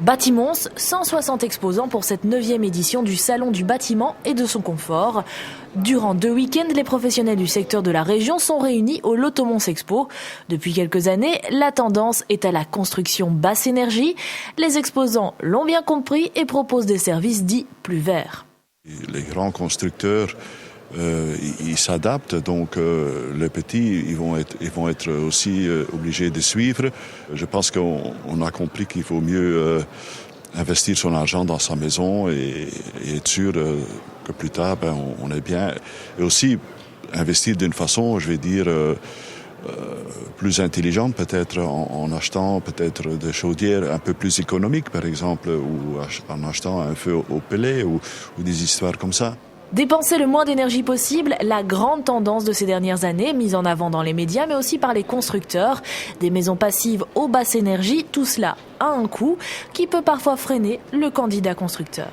Batimons, 160 exposants pour cette 9e édition du Salon du bâtiment et de son confort. Durant 2 week-ends, les professionnels du secteur de la région sont réunis au Lotomons Expo. Depuis quelques années, la tendance est à la construction basse énergie. Les exposants l'ont bien compris et proposent des services dits plus verts. Les grands constructeurs, ils s'adaptent, donc les petits, ils vont être aussi obligés de suivre. Je pense qu'on a compris qu'il faut mieux investir son argent dans sa maison et être sûr que plus tard, on est bien. Et aussi investir d'une façon, je vais dire, plus intelligente, peut-être en achetant peut-être des chaudières un peu plus économiques, par exemple, ou en achetant un feu au pellet ou des histoires comme ça. Dépenser le moins d'énergie possible, la grande tendance de ces dernières années, mise en avant dans les médias, mais aussi par les constructeurs. Des maisons passives aux basses énergies, tout cela a un coût qui peut parfois freiner le candidat constructeur.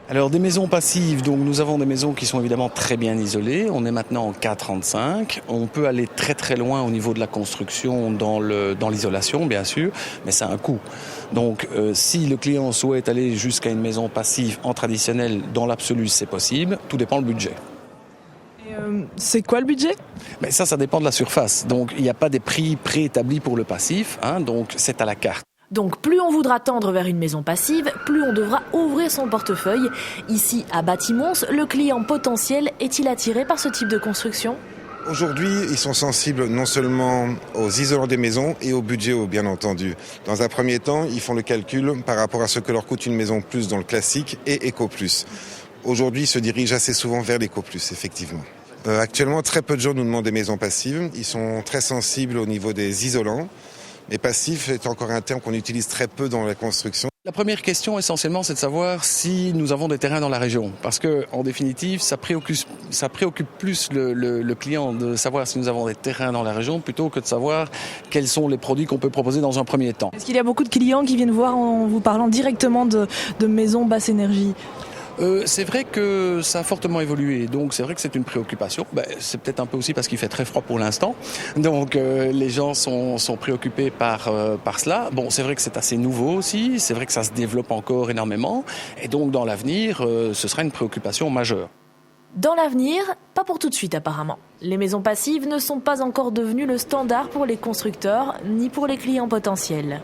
Alors des maisons passives, donc nous avons des maisons qui sont évidemment très bien isolées. On est maintenant en K35. On peut aller très très loin au niveau de la construction dans l'isolation bien sûr, mais ça a un coût. Donc si le client souhaite aller jusqu'à une maison passive en traditionnel, dans l'absolu c'est possible, tout dépend du budget. C'est quoi le budget ? Mais ça dépend de la surface. Donc il n'y a pas des prix préétablis pour le passif, donc c'est à la carte. Donc plus on voudra tendre vers une maison passive, plus on devra ouvrir son portefeuille. Ici, à Batimons, le client potentiel est-il attiré par ce type de construction ? Aujourd'hui, ils sont sensibles non seulement aux isolants des maisons et au budget, bien entendu. Dans un premier temps, ils font le calcul par rapport à ce que leur coûte une maison plus dans le classique et Eco Plus. Aujourd'hui, ils se dirigent assez souvent vers l'Eco Plus, effectivement. Actuellement, très peu de gens nous demandent des maisons passives. Ils sont très sensibles au niveau des isolants. Mais passif est encore un terme qu'on utilise très peu dans la construction. La première question essentiellement c'est de savoir si nous avons des terrains dans la région. Parce que en définitive ça préoccupe plus le client de savoir si nous avons des terrains dans la région plutôt que de savoir quels sont les produits qu'on peut proposer dans un premier temps. Est-ce qu'il y a beaucoup de clients qui viennent voir en vous parlant directement de maisons basse énergie ? C'est vrai que ça a fortement évolué, donc c'est vrai que c'est une préoccupation. C'est peut-être un peu aussi parce qu'il fait très froid pour l'instant, donc les gens sont préoccupés par cela. Bon, c'est vrai que c'est assez nouveau aussi, c'est vrai que ça se développe encore énormément, et donc dans l'avenir, ce sera une préoccupation majeure. Dans l'avenir, pas pour tout de suite apparemment. Les maisons passives ne sont pas encore devenues le standard pour les constructeurs ni pour les clients potentiels.